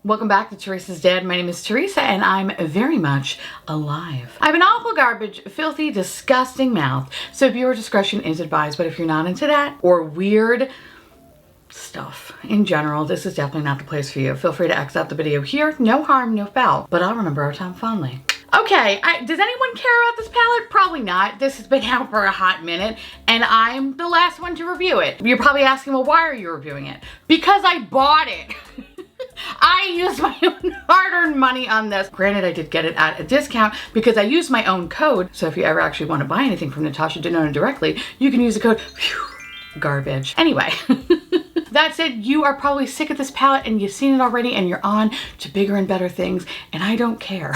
Welcome back to Teresa's Dad. My name is Teresa and I'm very much alive. I have an awful garbage, filthy, disgusting mouth, so viewer discretion is advised, but if you're not into that or weird stuff in general, this is definitely not the place for you. Feel free to exit out the video here. No harm, no foul, but I'll remember our time fondly. Okay, does anyone care about this palette? Probably not. This has been out for a hot minute and I'm the last one to review it. You're probably asking, well, why are you reviewing it? Because I bought it. I used my own hard-earned money on this. Granted, I did get it at a discount because I used my own code. So if you ever actually want to buy anything from Natasha Denona directly, you can use the code garbage. Anyway, that said, you are probably sick of this palette and you've seen it already and you're on to bigger and better things, and I don't care.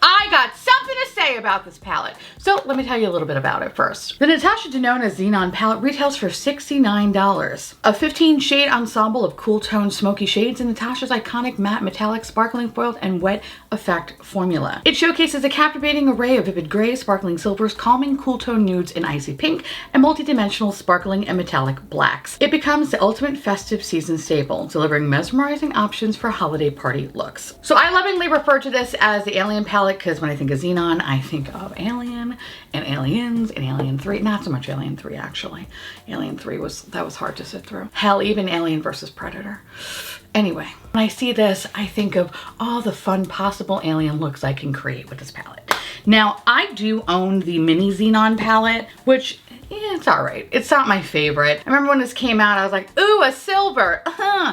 I got something to say about this palette. So let me tell you a little bit about it first. The Natasha Denona Xenon Palette retails for $69. A 15 shade ensemble of cool toned smoky shades in Natasha's iconic matte, metallic, sparkling, foiled, and wet effect formula. It showcases a captivating array of vivid grays, sparkling silvers, calming cool toned nudes in icy pink, and multi-dimensional sparkling and metallic blacks. It becomes the ultimate festive season staple, delivering mesmerizing options for holiday party looks. So I lovingly refer to this as the Alien palette because when I think of Xenon, I think of Alien and Aliens and Alien 3. Not so much Alien 3 actually. Alien 3 was hard to sit through. Hell, even Alien versus Predator. Anyway, when I see this, I think of all the fun possible alien looks I can create with this palette. Now, I do own the mini Xenon palette, which it's all right. It's not my favorite. I remember when this came out, I was like, ooh, a silver,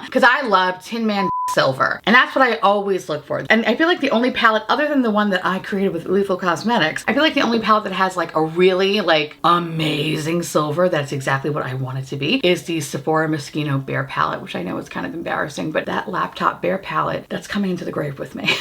because I love Tin Man silver. And that's what I always look for. And I feel like the only palette, other than the one that I created with Lethal Cosmetics, I feel like the only palette that has like a really like amazing silver, that's exactly what I want it to be, is the Sephora Moschino Bear palette, which I know is kind of embarrassing, but that laptop bear palette, that's coming into the grave with me.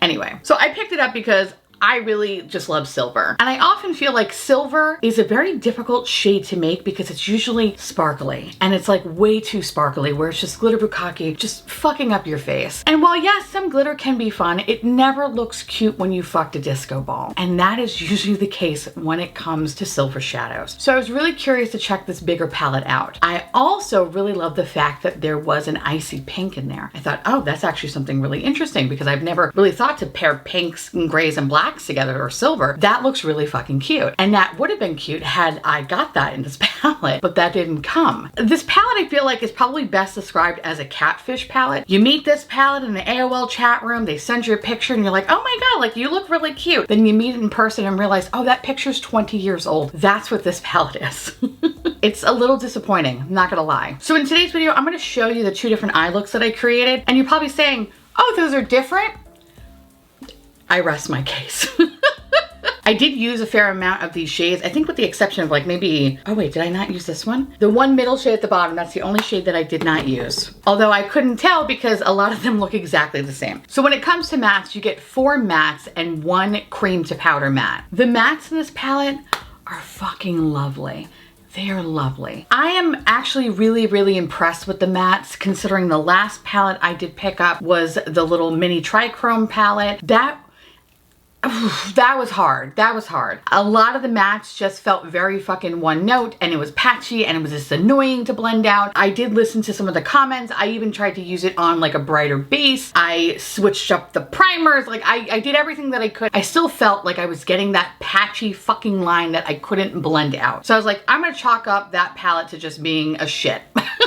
Anyway, so I picked it up because I really just love silver. And I often feel like silver is a very difficult shade to make because it's usually sparkly. And it's like way too sparkly where it's just glitter bukkake, just fucking up your face. And while yes, some glitter can be fun, it never looks cute when you fucked a disco ball. And that is usually the case when it comes to silver shadows. So I was really curious to check this bigger palette out. I also really love the fact that there was an icy pink in there. I thought, oh, that's actually something really interesting because I've never really thought to pair pinks and grays and blacks together or silver. That looks really fucking cute. And that would have been cute had I got that in this palette, but that didn't come. This palette I feel like is probably best described as a catfish palette. You meet this palette in the AOL chat room, they send you a picture and you're like, oh my God, like you look really cute. Then you meet it in person and realize, oh, that picture's 20 years old. That's what this palette is. It's a little disappointing, I'm not gonna lie. So in today's video, I'm gonna show you the two different eye looks that I created. And you're probably saying, oh, those are different? I rest my case. I did use a fair amount of these shades, I think with the exception of like maybe, oh wait, did I not use this one? The one middle shade at the bottom, that's the only shade that I did not use. Although I couldn't tell because a lot of them look exactly the same. So when it comes to mattes, you get 4 mattes and 1 cream to powder matte. The mattes in this palette are fucking lovely. They are lovely. I am actually really, really impressed with the mattes considering the last palette I did pick up was the little mini trichrome palette. That was hard. That was hard. A lot of the mattes just felt very fucking one note and it was patchy and it was just annoying to blend out. I did listen to some of the comments. I even tried to use it on like a brighter base. I switched up the primers. Like I did everything that I could. I still felt like I was getting that patchy fucking line that I couldn't blend out. So I was like, I'm gonna chalk up that palette to just being a shit.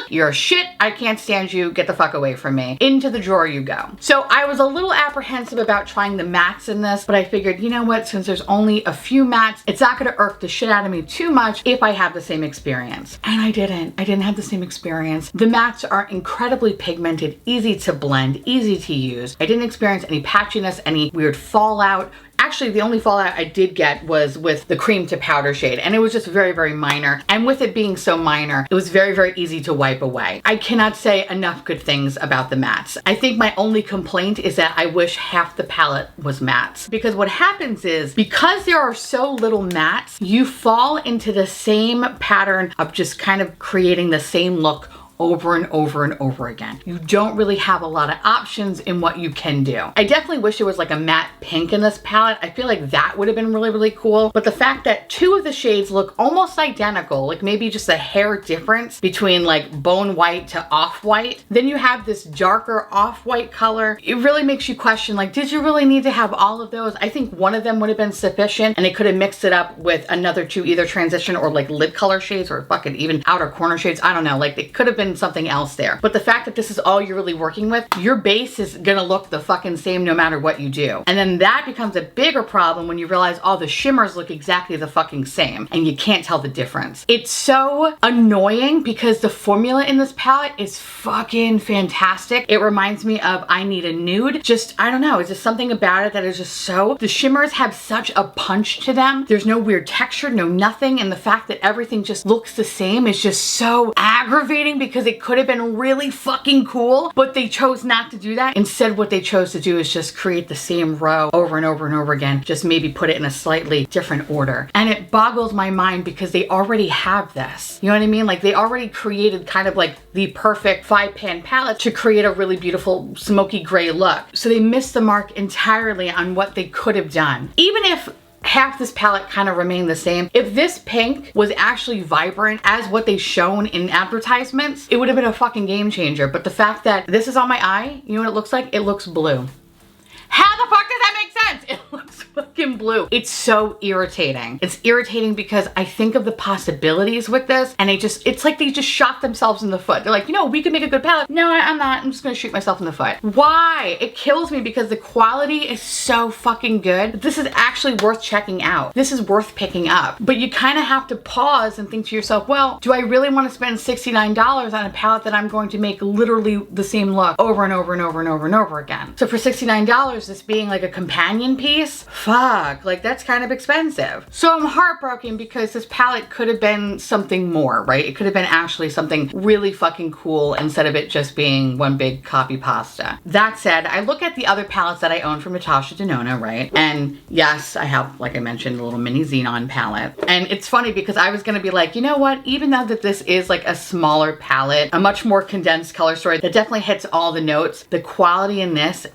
You're a shit, I can't stand you, get the fuck away from me. Into the drawer you go. So I was a little apprehensive about trying the mattes in this, but I figured, you know what, since there's only a few mattes, it's not gonna irk the shit out of me too much if I have the same experience. And I didn't have the same experience. The mattes are incredibly pigmented, easy to blend, easy to use. I didn't experience any patchiness, any weird fallout. Actually, the only fallout I did get was with the cream to powder shade, and it was just very, very minor. And with it being so minor, it was very, very easy to wipe away. I cannot say enough good things about the mattes. I think my only complaint is that I wish half the palette was mattes. Because what happens is, because there are so little mattes, you fall into the same pattern of just kind of creating the same look over and over and over again. You don't really have a lot of options in what you can do. I definitely wish there was like a matte pink in this palette. I feel like that would have been really, really cool. But the fact that two of the shades look almost identical, like maybe just a hair difference between like bone white to off-white, then you have this darker off-white color. It really makes you question, like, did you really need to have all of those? I think one of them would have been sufficient, and they could have mixed it up with another two, either transition or like lid color shades or fucking even outer corner shades. I don't know, like it could have been something else there. But the fact that this is all you're really working with, your base is gonna look the fucking same no matter what you do. And then that becomes a bigger problem when you realize all the shimmers look exactly the fucking same and you can't tell the difference. It's so annoying because the formula in this palette is fucking fantastic. It reminds me of I Need a Nude. Just, I don't know, it's just something about it that is just so, the shimmers have such a punch to them. There's no weird texture, no nothing. And the fact that everything just looks the same is just so aggravating because it could have been really fucking cool, but they chose not to do that. Instead, what they chose to do is just create the same row over and over and over again, just maybe put it in a slightly different order. And it boggles my mind because they already have this. You know what I mean? Like they already created kind of like the perfect 5-pan palette to create a really beautiful smoky gray look. So they missed the mark entirely on what they could have done. Even if half this palette kind of remained the same, if this pink was actually vibrant as what they shown in advertisements, it would have been a fucking game changer. But the fact that this is on my eye, you know what it looks like? It looks blue. How the fuck does that make sense? It looks fucking blue. It's so irritating. It's irritating because I think of the possibilities with this and it's like they just shot themselves in the foot. They're like, you know, we could make a good palette. No, I'm not. I'm just gonna shoot myself in the foot. Why? It kills me because the quality is so fucking good. This is actually worth checking out. This is worth picking up. But you kind of have to pause and think to yourself, well, do I really want to spend $69 on a palette that I'm going to make literally the same look over and over and over and over and over again? So for $69, this being like a companion piece, fuck, like that's kind of expensive. So I'm heartbroken because this palette could have been something more, right? It could have been actually something really fucking cool instead of it just being one big copy pasta. That said, I look at the other palettes that I own from Natasha Denona, right? And yes, I have, like I mentioned, a little mini Xenon palette. And it's funny because I was gonna be like, you know what? Even though that this is like a smaller palette, a much more condensed color story that definitely hits all the notes, the quality in this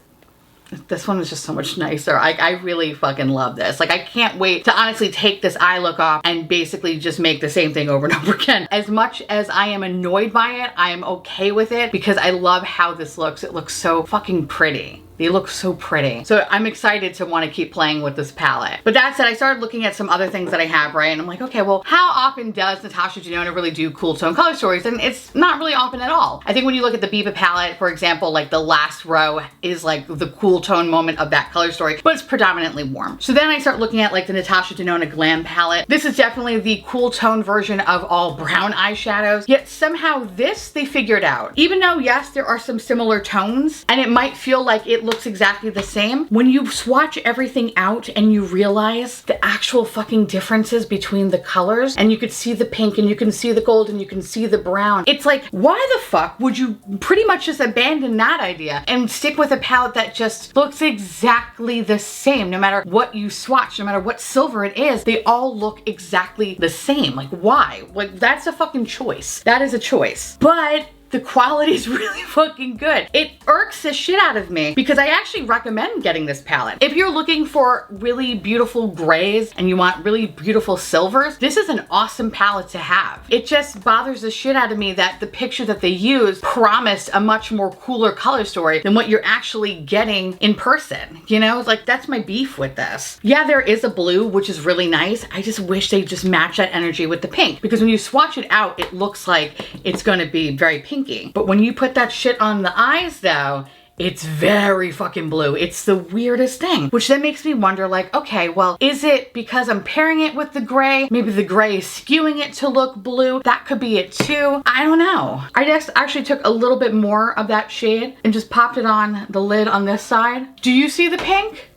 one is just so much nicer. I really fucking love this. Like I can't wait to honestly take this eye look off and basically just make the same thing over and over again. As much as I am annoyed by it, I am okay with it because I love how this looks. It looks so fucking pretty. They look so pretty. So I'm excited to want to keep playing with this palette. But that said, I started looking at some other things that I have, right? And I'm like, okay, well, how often does Natasha Denona really do cool tone color stories? And it's not really often at all. I think when you look at the Biba palette, for example, like the last row is like the cool tone moment of that color story, but it's predominantly warm. So then I start looking at like the Natasha Denona Glam palette. This is definitely the cool tone version of all brown eyeshadows, yet somehow this they figured out. Even though, yes, there are some similar tones, and it might feel like it looks exactly the same, when you swatch everything out and you realize the actual fucking differences between the colors, and you could see the pink and you can see the gold and you can see the brown, it's like, why the fuck would you pretty much just abandon that idea and stick with a palette that just looks exactly the same? No matter what you swatch, no matter what silver it is, they all look exactly the same. Like, why? Like, that's a fucking choice. That is a choice. But the quality is really fucking good. It irks the shit out of me because I actually recommend getting this palette. If you're looking for really beautiful grays and you want really beautiful silvers, this is an awesome palette to have. It just bothers the shit out of me that the picture that they use promised a much more cooler color story than what you're actually getting in person. You know, it's like, that's my beef with this. Yeah, there is a blue, which is really nice. I just wish they just match that energy with the pink, because when you swatch it out, it looks like it's gonna be very pink. But when you put that shit on the eyes though, it's very fucking blue. It's the weirdest thing, which then makes me wonder, like, okay, well, is it because I'm pairing it with the gray? Maybe the gray is skewing it to look blue. That could be it too. I don't know. I just actually took a little bit more of that shade and just popped it on the lid on this side. Do you see the pink?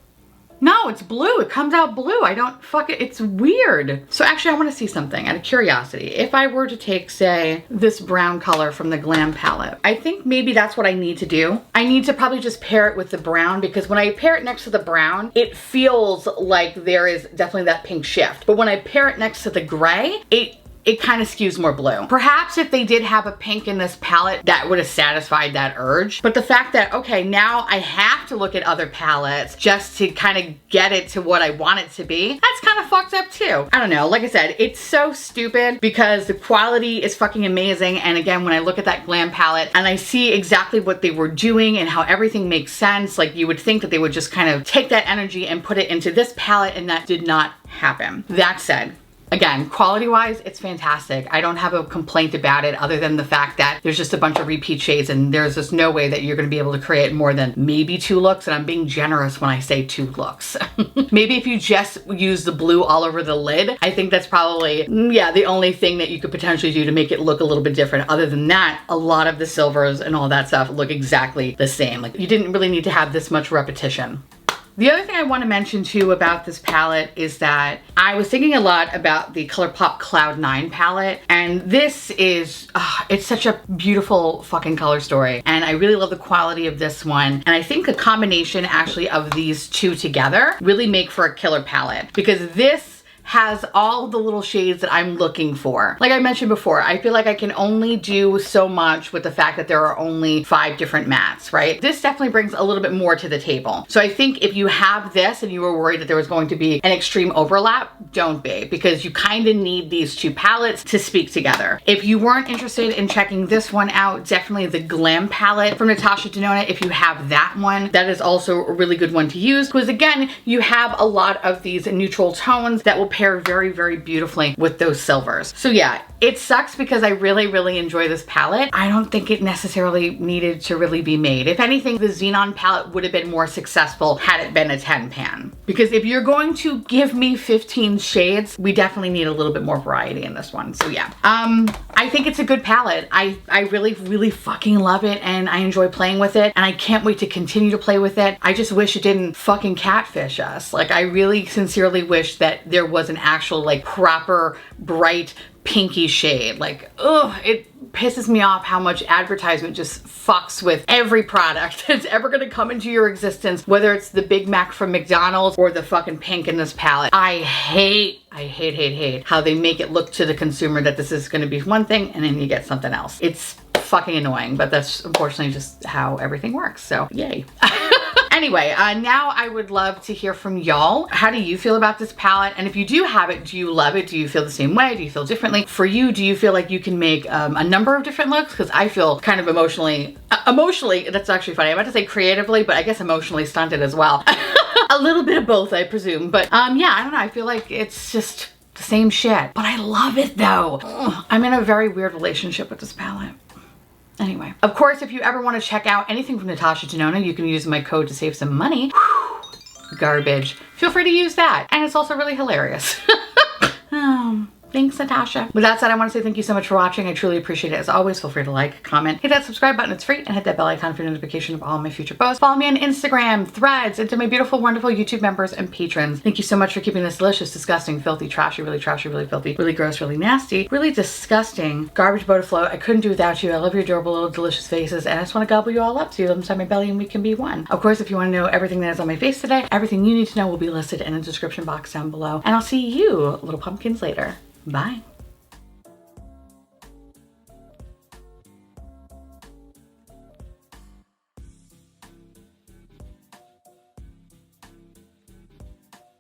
No, it's blue. It comes out blue. I don't fuck it. It's weird. So actually I want to see something out of curiosity. If I were to take, say, this brown color from the Glam palette, I think maybe that's what I need to do. I need to probably just pair it with the brown, because when I pair it next to the brown, it feels like there is definitely that pink shift. But when I pair it next to the gray, it it kind of skews more blue. Perhaps if they did have a pink in this palette, that would have satisfied that urge. But the fact that, okay, now I have to look at other palettes just to kind of get it to what I want it to be, that's kind of fucked up too. I don't know. Like I said, it's so stupid because the quality is fucking amazing. And again, when I look at that glam palette and I see exactly what they were doing and how everything makes sense, like you would think that they would just kind of take that energy and put it into this palette, and that did not happen. That said, again, quality-wise, it's fantastic. I don't have a complaint about it other than the fact that there's just a bunch of repeat shades and there's just no way that you're gonna be able to create more than maybe 2 looks, and I'm being generous when I say 2 looks. Maybe if you just use the blue all over the lid, I think that's probably, yeah, the only thing that you could potentially do to make it look a little bit different. Other than that, a lot of the silvers and all that stuff look exactly the same. Like, you didn't really need to have this much repetition. The other thing I want to mention too about this palette is that I was thinking a lot about the ColourPop Cloud 9 palette, and this is, it's such a beautiful fucking color story, and I really love the quality of this one, and I think the combination actually of these two together really make for a killer palette, because this has all the little shades that I'm looking for. Like I mentioned before, I feel like I can only do so much with the fact that there are only 5 different mattes, right? This definitely brings a little bit more to the table. So I think if you have this and you were worried that there was going to be an extreme overlap, don't be, because you kind of need these 2 palettes to speak together. If you weren't interested in checking this one out, definitely the Glam palette from Natasha Denona. If you have that one, that is also a really good one to use, because again, you have a lot of these neutral tones that will pair very, very beautifully with those silvers. So yeah, it sucks because I really, really enjoy this palette. I don't think it necessarily needed to really be made. If anything, the Xenon palette would have been more successful had it been a 10 pan. Because if you're going to give me 15 shades, we definitely need a little bit more variety in this one. So yeah, I think it's a good palette. I really, really fucking love it, and I enjoy playing with it, and I can't wait to continue to play with it. I just wish it didn't fucking catfish us. Like, I really sincerely wish that there was an actual like proper bright pinky shade. Like, ugh, it pisses me off how much advertisement just fucks with every product that's ever gonna come into your existence, whether it's the Big Mac from McDonald's or the fucking pink in this palette. I hate how they make it look to the consumer that this is gonna be one thing and then you get something else. It's fucking annoying, but that's unfortunately just how everything works, so yay. Anyway, now I would love to hear from y'all. How do you feel about this palette? And if you do have it, do you love it? Do you feel the same way? Do you feel differently? For you, do you feel like you can make a number of different looks? Because I feel kind of emotionally, that's actually funny. I'm about to say creatively, but I guess emotionally stunted as well. A little bit of both, I presume. But yeah, I don't know. I feel like it's just the same shit. But I love it though. Ugh, I'm in a very weird relationship with this palette. Anyway, of course, if you ever want to check out anything from Natasha Denona, you can use my code to save some money. Whew, garbage. Feel free to use that. And it's also really hilarious. Thanks, Natasha. With that said, I want to say thank you so much for watching. I truly appreciate it. As always, feel free to like, comment, hit that subscribe button. It's free, and hit that bell icon for notification of all my future posts. Follow me on Instagram, Threads, and to my beautiful, wonderful YouTube members and patrons. Thank you so much for keeping this delicious, disgusting, filthy, trashy, really filthy, really gross, really nasty, really disgusting garbage boat afloat. I couldn't do without you. I love your adorable little delicious faces, and I just want to gobble you all up so you live inside my belly and we can be one. Of course, if you want to know everything that is on my face today, everything you need to know will be listed in the description box down below. And I'll see you, little pumpkins, later. Bye.